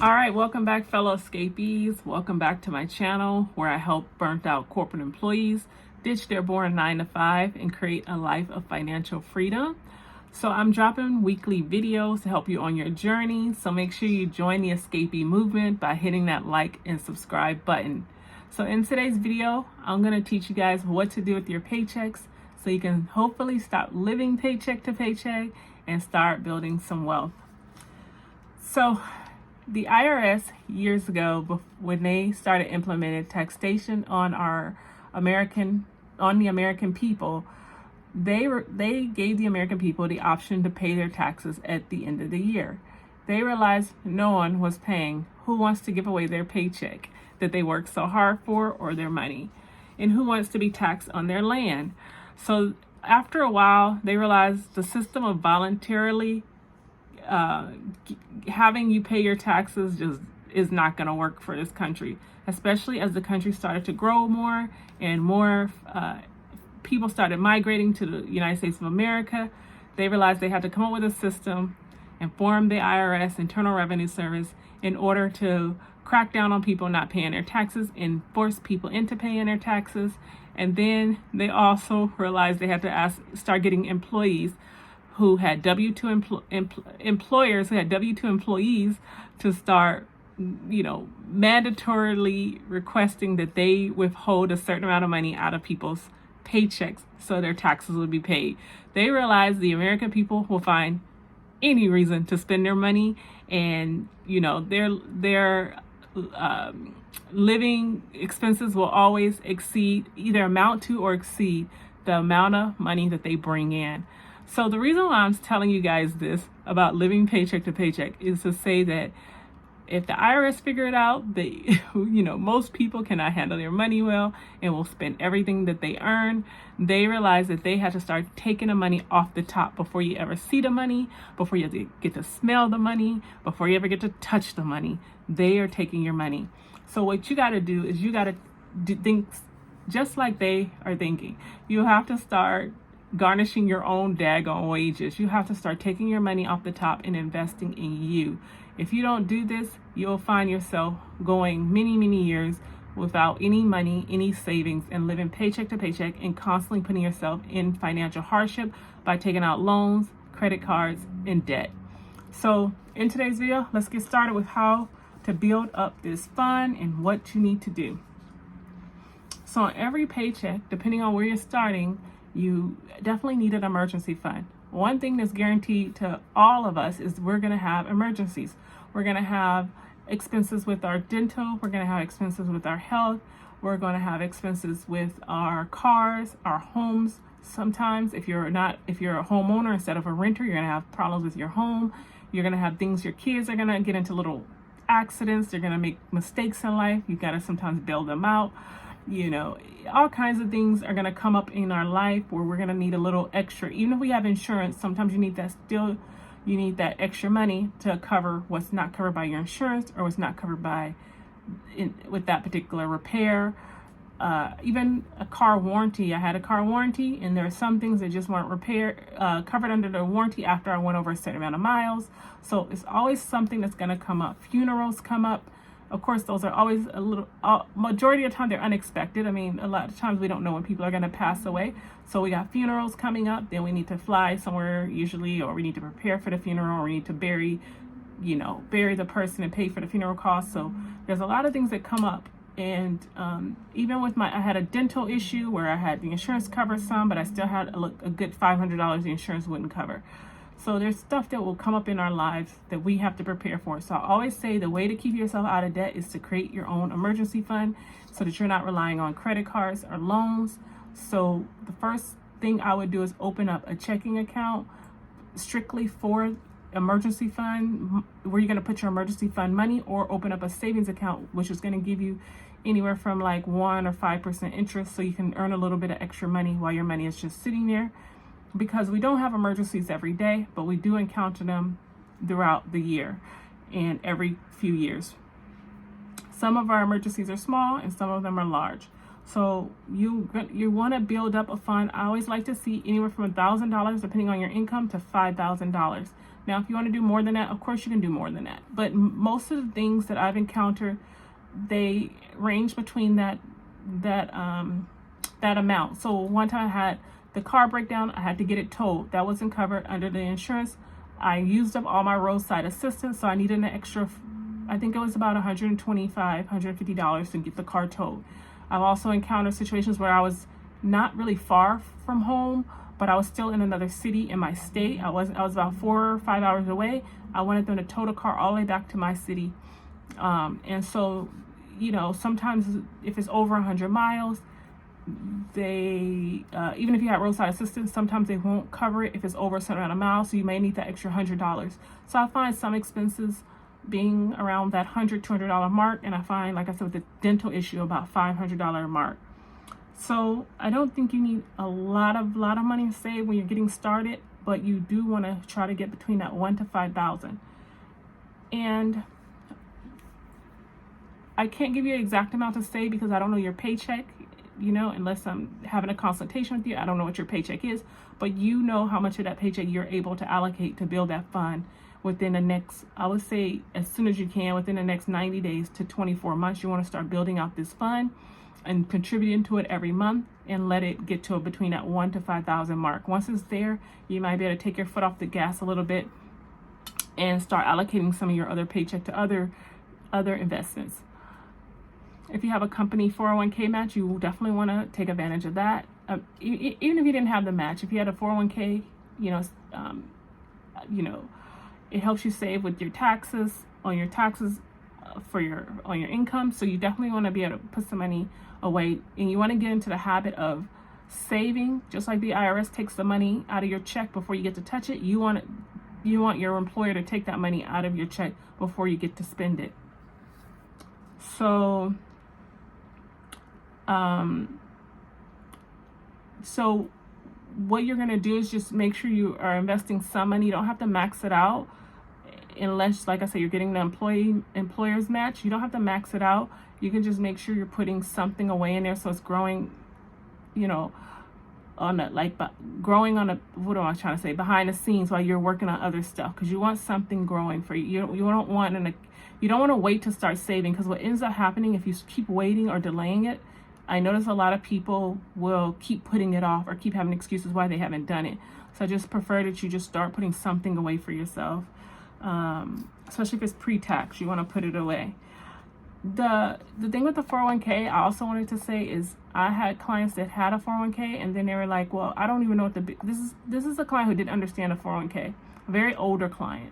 All right, welcome back, fellow escapees. Welcome back to my channel where I help burnt out corporate employees ditch their boring 9 to 5 and create a life of financial freedom. So I'm dropping weekly videos to help you on your journey. So make sure you join the escapee movement by hitting that like and subscribe button. So in today's video, I'm going to teach you guys what to do with your paychecks so you can hopefully stop living paycheck to paycheck and start building some wealth. So the IRS years ago, when they started implementing taxation on the American people, they gave the American people the option to pay their taxes at the end of the year. They realized no one was paying. Who wants to give away their paycheck that they worked so hard for, or their money? And who wants to be taxed on their land? So after a while, they realized the system of voluntarily having you pay your taxes just is not going to work for this country, especially as the country started to grow more and more people started migrating to the United States of America. They realized they had to come up with a system and form the IRS, Internal Revenue Service, in order to crack down on people not paying their taxes and force people into paying their taxes. And then they also realized they had to start getting employees who had W-2 employers who had W-2 employees to start, mandatorily requesting that they withhold a certain amount of money out of people's paychecks so their taxes would be paid. They realized the American people will find any reason to spend their money, and their living expenses will always either amount to or exceed the amount of money that they bring in. So the reason why I'm telling you guys this about living paycheck to paycheck is to say that if the IRS figure it out, most people cannot handle their money well and will spend everything that they earn. They realize that they have to start taking the money off the top before you ever see the money, before you get to smell the money, before you ever get to touch the money. They are taking your money. So what you got to do is you got to think just like they are thinking. You have to start garnishing your own daggone wages. You have to start taking your money off the top and investing in you. If you don't do this, you'll find yourself going many, many years without any money, any savings, and living paycheck to paycheck and constantly putting yourself in financial hardship by taking out loans, credit cards, and debt. So in today's video, let's get started with how to build up this fund and what you need to do. So on every paycheck, depending on where you're starting, you definitely need an emergency fund. One thing that's guaranteed to all of us is we're going to have emergencies. We're going to have expenses with our dental. We're going to have expenses with our health. We're going to have expenses with our cars, our homes. Sometimes if you're a homeowner instead of a renter, you're going to have problems with your home. You're going to have things, your kids are going to get into little accidents. They're going to make mistakes in life. You got to sometimes bail them out. All kinds of things are going to come up in our life where we're going to need a little extra. Even if we have insurance, sometimes you need that extra money to cover what's not covered by your insurance or what's not covered with that particular repair. Even a car warranty. I had a car warranty, and there are some things that just weren't covered under the warranty after I went over a certain amount of miles. So it's always something that's going to come up. Funerals come up. Of course, those are always majority of the time they're unexpected. I mean, a lot of times we don't know when people are going to pass away. So we got funerals coming up, then we need to fly somewhere usually, or we need to prepare for the funeral, or we need to bury the person and pay for the funeral costs. So there's a lot of things that come up. And even with I had a dental issue where I had the insurance cover some, but I still had a good $500 the insurance wouldn't cover. So there's stuff that will come up in our lives that we have to prepare for. So I always say the way to keep yourself out of debt is to create your own emergency fund so that you're not relying on credit cards or loans. So the first thing I would do is open up a checking account strictly for emergency fund, where you're going to put your emergency fund money, or open up a savings account, which is going to give you anywhere from like 1 or 5% interest, so you can earn a little bit of extra money while your money is just sitting there. Because we don't have emergencies every day, but we do encounter them throughout the year and every few years. Some of our emergencies are small and some of them are large. So you want to build up a fund. I always like to see anywhere from $1,000, depending on your income, to $5,000. Now, if you want to do more than that, of course you can do more than that. But most of the things that I've encountered, they range between that amount. So one time I had the car breakdown, I had to get it towed. That wasn't covered under the insurance. I used up all my roadside assistance, so I needed an extra, I think it was about $125, $150 to get the car towed. I've also encountered situations where I was not really far from home, but I was still in another city in my state. I was about 4 or 5 hours away. I wanted them to tow the car all the way back to my city. And so, sometimes if it's over 100 miles, they, even if you have roadside assistance, sometimes they won't cover it if it's over a certain amount of miles. So you may need that extra $100. So I find some expenses being around that $200 mark. And I find, like I said, with the dental issue, about $500 mark. So I don't think you need a lot of money to save when you're getting started, but you do want to try to get between that $1,000 to $5,000. And I can't give you an exact amount to save because I don't know your paycheck, unless I'm having a consultation with you. I don't know what your paycheck is, but you know how much of that paycheck you're able to allocate to build that fund within the next, I would say as soon as you can, within the next 90 days to 24 months, you want to start building out this fund and contributing to it every month and let it get to between that $1,000 to $5,000 mark. Once it's there, you might be able to take your foot off the gas a little bit and start allocating some of your other paycheck to other investments. If you have a company 401k match, you will definitely want to take advantage of that. Even if you didn't have the match, if you had a 401k, it helps you save with your taxes on your income. So you definitely want to be able to put some money away, and you want to get into the habit of saving. Just like the IRS takes the money out of your check before you get to touch it, you want your employer to take that money out of your check before you get to spend it. So what you're going to do is just make sure you are investing some money. You don't have to max it out unless, like I said, you're getting the employer's match. You don't have to max it out. You can just make sure you're putting something away in there so it's growing, growing on what am I trying to say, behind the scenes while you're working on other stuff, because you want something growing for you. You don't want to wait to start saving, because what ends up happening if you keep waiting or delaying it, I notice a lot of people will keep putting it off or keep having excuses why they haven't done it. So I just prefer that you just start putting something away for yourself, especially if it's pre-tax. You want to put it away. The thing with the 401k, I also wanted to say is I had clients that had a 401k and then they were like, well, I don't even know what this is a client who didn't understand a 401k, a very older client.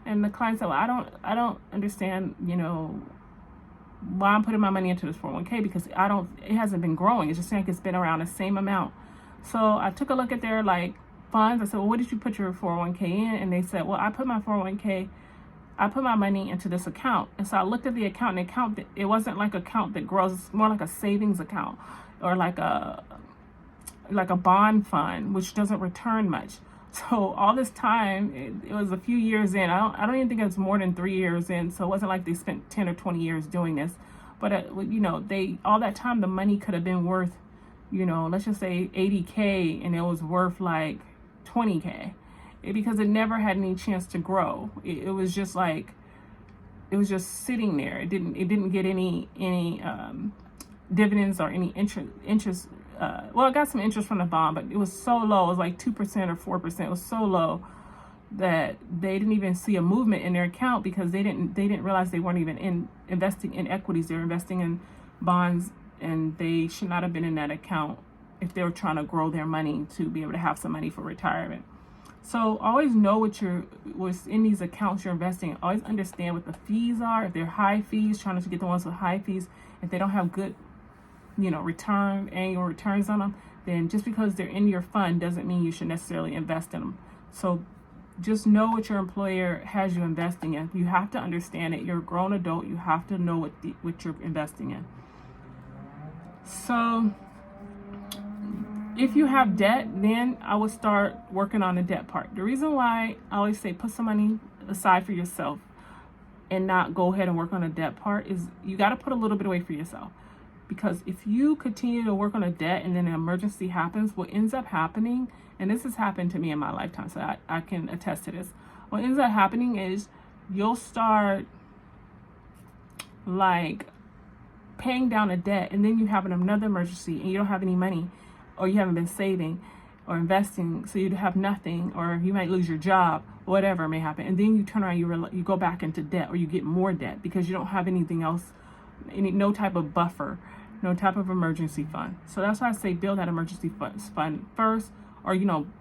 And the client said, well, I don't understand, why I'm putting my money into this 401k, because it hasn't been growing. It's just like it's been around the same amount. So I took a look at their funds. I said, well, what did you put your 401k in? And they said, well, I put my money into this account. And so I looked at the account, and it wasn't like an account that grows. It's more like a savings account or like a bond fund, which doesn't return much. So all this time, it was a few years in. I don't even think it was more than 3 years in. So it wasn't like they spent 10 or 20 years doing this. But all that time, the money could have been worth, let's just say $80K, and it was worth like $20K, because it never had any chance to grow. It was just sitting there. It didn't get any dividends or any interest. Well, it got some interest from the bond, but it was so low. It was like 2% or 4%. It was so low that they didn't even see a movement in their account, because they didn't realize they weren't even investing in equities. They were investing in bonds, and they should not have been in that account if they were trying to grow their money to be able to have some money for retirement. So always know what's in these accounts you're investing in. Always understand what the fees are. If they're high fees, trying to get the ones with high fees. If they don't have good annual returns on them, then just because they're in your fund doesn't mean you should necessarily invest in them. So just know what your employer has you investing in. You have to understand it. You're a grown adult. You have to know what you're investing in. So if you have debt, then I would start working on the debt part. The reason why I always say put some money aside for yourself and not go ahead and work on the debt part is you got to put a little bit away for yourself. Because if you continue to work on a debt and then an emergency happens, what ends up happening, and this has happened to me in my lifetime, so I can attest to this. what ends up happening is you'll start like paying down a debt, and then you have another emergency and you don't have any money, or you haven't been saving or investing, so you'd have nothing, or you might lose your job, whatever may happen, and then you turn around, you go back into debt, or you get more debt because you don't have anything else, no type of buffer, no type of emergency fund. So that's why I say build that emergency fund first, or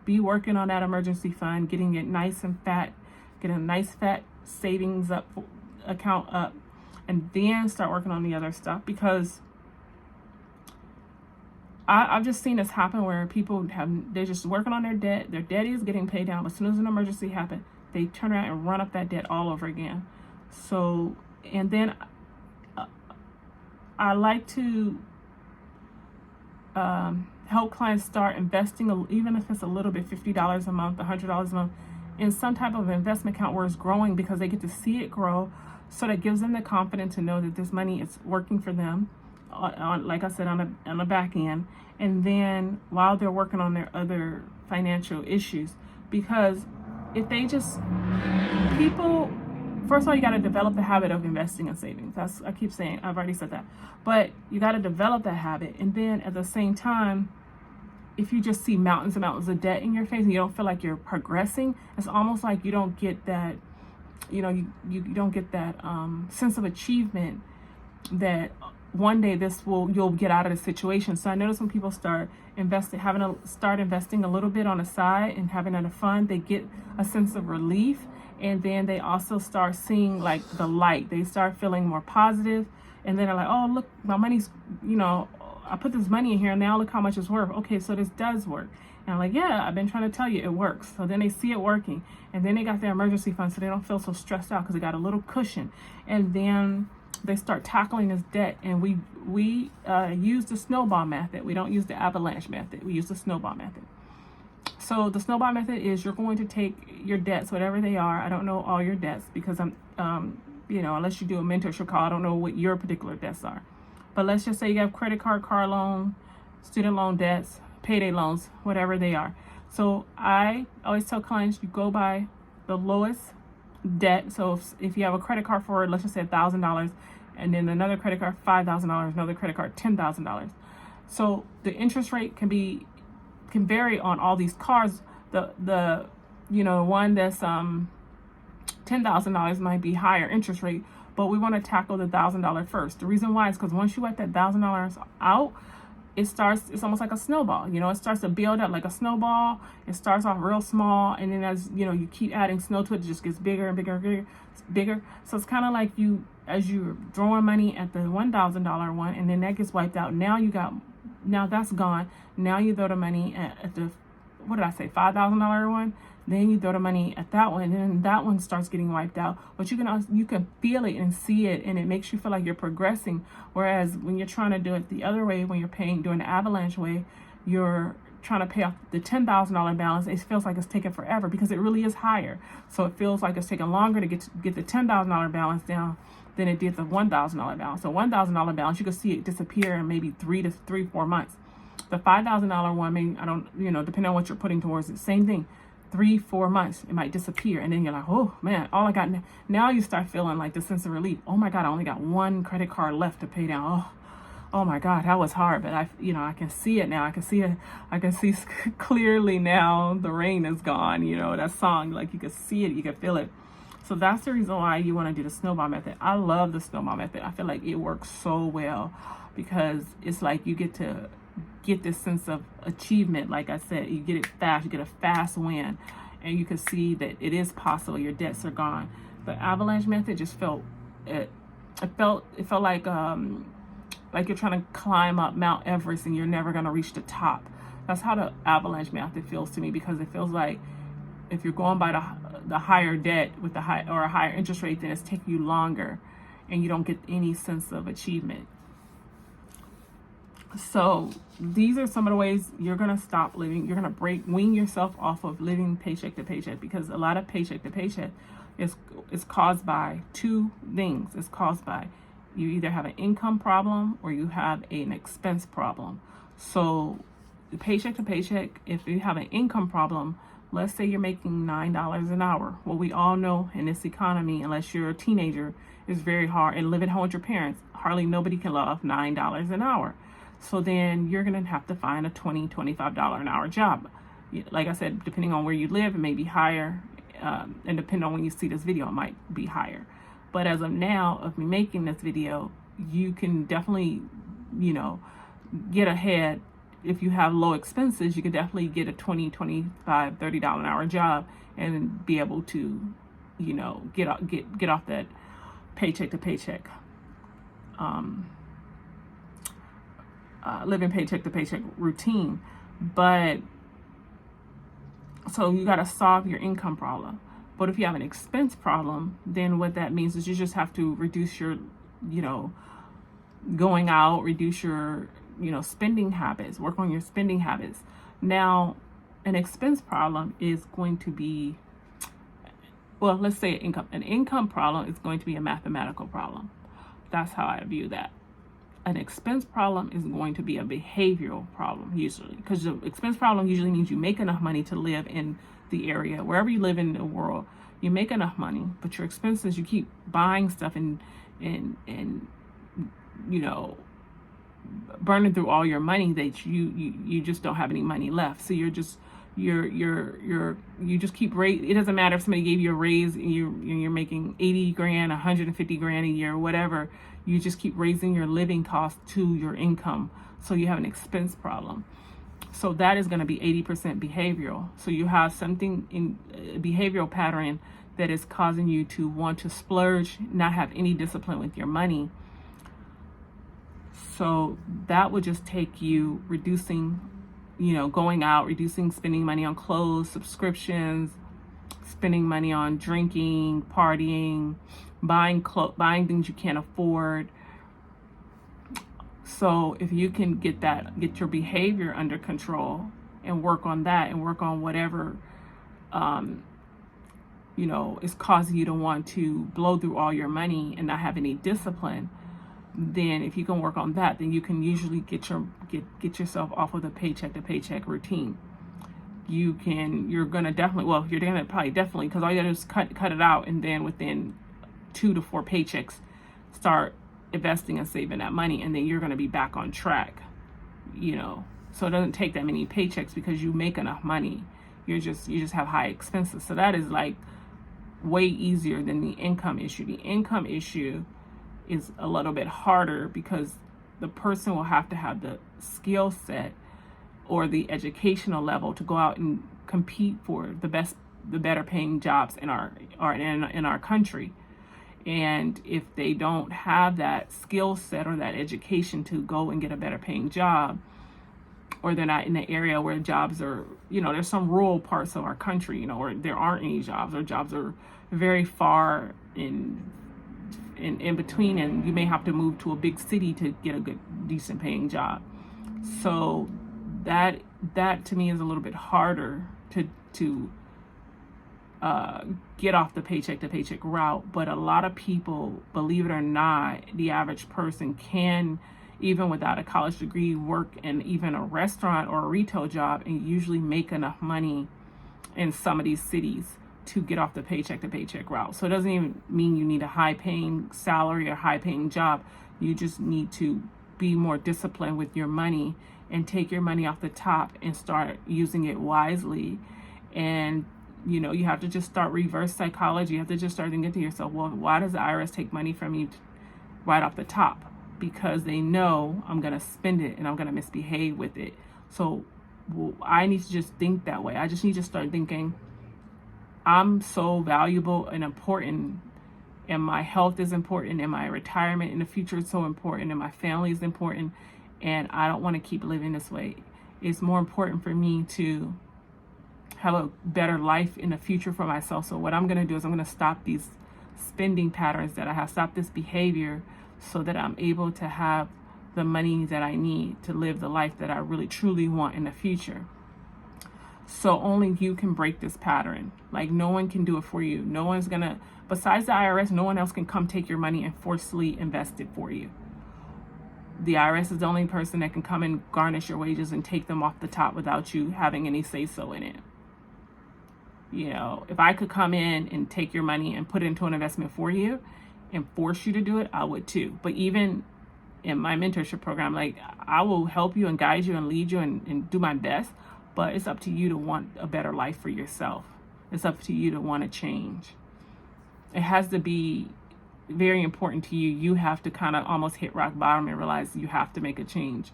be working on that emergency fund, getting it nice and fat, get a nice fat savings account up, and then start working on the other stuff. Because I've just seen this happen where they're just working on their debt is getting paid down, but as soon as an emergency happens, they turn around and run up that debt all over again. So, and then I like to help clients start investing, even if it's a little bit, $50 a month, $100 a month, in some type of investment account where it's growing, because they get to see it grow. So that gives them the confidence to know that this money is working for them, like I said, on the back end. And then while they're working on their other financial issues, because if they just, first of all, you got to develop the habit of investing and savings. I keep saying, I've already said that, but you got to develop that habit. And then at the same time, if you just see mountains and mountains of debt in your face and you don't feel like you're progressing, it's almost like you don't get that, you don't get that sense of achievement that one day you'll get out of the situation. So I notice when people start investing a little bit on the side and having a fund, they get a sense of relief, and then they also start seeing like the light. They start feeling more positive, and then they're like, oh, look, my money's, I put this money in here, and now look how much it's worth. Okay, so this does work. And I'm like, yeah, I've been trying to tell you it works. So then they see it working, and then they got their emergency fund, so they don't feel so stressed out because they got a little cushion. And then they start tackling this debt, and we use the snowball method. We don't use the avalanche method. We use the snowball method. So the snowball method is you're going to take your debts, whatever they are. I don't know all your debts because unless you do a mentorship call, I don't know what your particular debts are. But let's just say you have credit card, car loan, student loan debts, payday loans, whatever they are. So I always tell clients, you go by the lowest debt. So if you have a credit card for, let's just say $1,000, and then another credit card $5,000, another credit card $10,000. So the interest rate can vary on all these cards. The one that's $10,000 might be higher interest rate, but we want to tackle the $1,000 first. The reason why is because once you wipe that $1,000 out, it's almost like a snowball. It starts to build up like a snowball. It starts off real small, and then as you keep adding snow to it, it just gets bigger and bigger and bigger, bigger. So it's kind of like as you're throwing money at the $1,000 one, and then that gets wiped out. Now that's gone. Now you throw the money at the, what did I say, $5,000 one. Then you throw the money at that one, and then that one starts getting wiped out. But you can feel it and see it, and it makes you feel like you're progressing. Whereas when you're trying to do it the other way, when you're doing the avalanche way, you're trying to pay off the $10,000 balance. It feels like it's taking forever because it really is higher. So it feels like it's taking longer to get the $10,000 balance down than it did the $1,000 balance. So $1,000 balance, you can see it disappear in maybe 4 months. The $5,000 one, maybe, depending on what you're putting towards it, same thing. 3-4 months, it might disappear, and then you're like, oh man, all I got now. You start feeling like the sense of relief. Oh my God, I only got one credit card left to pay down. Oh my God, that was hard, but I can see it now. I can see clearly now. The rain is gone. That song, like you can see it, you can feel it. So that's the reason why you want to do the snowball method. I love the snowball method. I feel like it works so well because it's like you get to get this sense of achievement. Like I said, you get it fast, you get a fast win, and you can see that it is possible. Your debts are gone. The avalanche method just felt like you're trying to climb up Mount Everest and you're never going to reach the top. That's how the avalanche method feels to me, because it feels like if you're going by the higher debt with a higher interest rate, then it's taking you longer and you don't get any sense of achievement. So these are some of the ways you're going to stop living. You're going to wean yourself off of living paycheck to paycheck, because a lot of paycheck to paycheck is caused by two things. It's caused by you either have an income problem or you have an expense problem. So paycheck to paycheck, if you have an income problem, Let's say you're making $9 an hour. Well, we all know in this economy, unless you're a teenager, it's very hard, and live at home with your parents, hardly nobody can live off $9 an hour. So then you're going to have to find a $20, $25 an hour job. Like I said, depending on where you live, it may be higher, and depending on when you see this video, it might be higher. But as of now, of me making this video, you can definitely, get ahead. If you have low expenses, you can definitely get a $20, $25, $30 an hour job and be able to, get off that paycheck to paycheck, living paycheck to paycheck routine. But so you got to solve your income problem. But if you have an expense problem, then what that means is you just have to reduce your, going out, reduce your, spending habits, work on your spending habits. Now, an expense problem is going to be, well, let's say an income problem is going to be a mathematical problem. That's how I view that. An expense problem is going to be a behavioral problem usually, because the expense problem usually means you make enough money to live in the area, wherever you live in the world, you make enough money, but your expenses, you keep buying stuff and burning through all your money that you just don't have any money left. So you just keep raise. It doesn't matter if somebody gave you a raise and you're making 80 grand, 150 grand a year, whatever. You just keep raising your living costs to your income. So you have an expense problem. So that is going to be 80% behavioral. So you have something in a behavioral pattern that is causing you to want to splurge, not have any discipline with your money. So that would just take you reducing, going out, reducing spending money on clothes, subscriptions, spending money on drinking, partying, buying things you can't afford. So if you can get your behavior under control and work on that and work on whatever, is causing you to want to blow through all your money and not have any discipline, then if you can work on that, then you can usually get yourself off of the paycheck to paycheck routine. You're gonna definitely, because all you gotta do is cut it out, and then within 2 to 4 paychecks, start investing and saving that money, and then you're gonna be back on track. So it doesn't take that many paychecks because you make enough money. You just have high expenses. So that is like way easier than the income issue. The income issue is a little bit harder because the person will have to have the skill set or the educational level to go out and compete for the better paying jobs in our country. And if they don't have that skill set or that education to go and get a better paying job, or they're not in the area where jobs are, there's some rural parts of our country, where there aren't any jobs, or jobs are very far in between, and you may have to move to a big city to get a good, decent paying job. So that to me is a little bit harder to get off the paycheck to paycheck route. But a lot of people, believe it or not, the average person can, even without a college degree, work in even a restaurant or a retail job and usually make enough money in some of these cities to get off the paycheck to paycheck route. So it doesn't even mean you need a high paying salary or high paying job. You just need to be more disciplined with your money and take your money off the top and start using it wisely. And you have to just start reverse psychology. You have to just start thinking to yourself, well, why does the IRS take money from me right off the top? Because they know I'm going to spend it and I'm going to misbehave with it. So I need to just think that way. I just need to start thinking, I'm so valuable and important, and my health is important, and my retirement in the future is so important, and my family is important, and I don't want to keep living this way. It's more important for me to have a better life in the future for myself. So what I'm going to do is I'm going to stop these spending patterns that I have, stop this behavior, so that I'm able to have the money that I need to live the life that I really truly want in the future. So only you can break this pattern. Like, no one can do it for you. No one's gonna, besides the IRS, no one else can come take your money and forcefully invest it for you. The IRS is the only person that can come and garnish your wages and take them off the top without you having any say so in it. You know, if I could come in and take your money and put it into an investment for you and force you to do it, I would too. But even in my mentorship program, like, I will help you and guide you and lead you and do my best, but it's up to you to want a better life for yourself. It's up to you to want to change. It has to be very important to you. You have to kind of almost hit rock bottom and realize you have to make a change,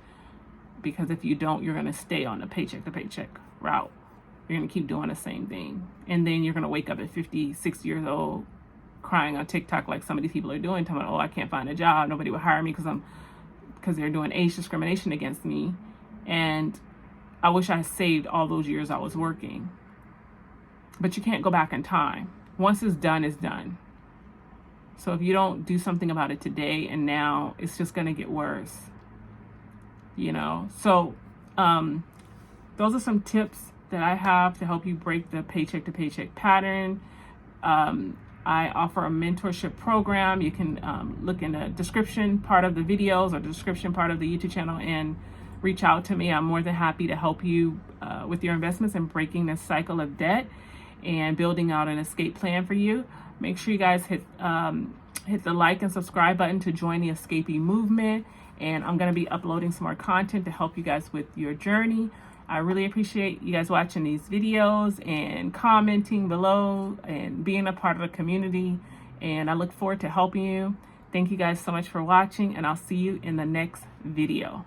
because if you don't, you're going to stay on the paycheck to paycheck route. You're going to keep doing the same thing, and then you're going to wake up at 50, 60 years old crying on TikTok like some of these people are doing, telling me, oh, I can't find a job, nobody will hire me because they're doing age discrimination against me, and I wish I had saved all those years I was working. But you can't go back in time. Once it's done, it's done. So if you don't do something about it today and now, it's just going to get worse. You know, so those are some tips that I have to help you break the paycheck to paycheck pattern. I offer a mentorship program. You can look in the description part of the videos or the description part of the YouTube channel and reach out to me. I'm more than happy to help you with your investments and breaking this cycle of debt and building out an escape plan for you. Make sure you guys hit the like and subscribe button to join the escapee movement. And I'm going to be uploading some more content to help you guys with your journey. I really appreciate you guys watching these videos and commenting below and being a part of the community. And I look forward to helping you. Thank you guys so much for watching, and I'll see you in the next video.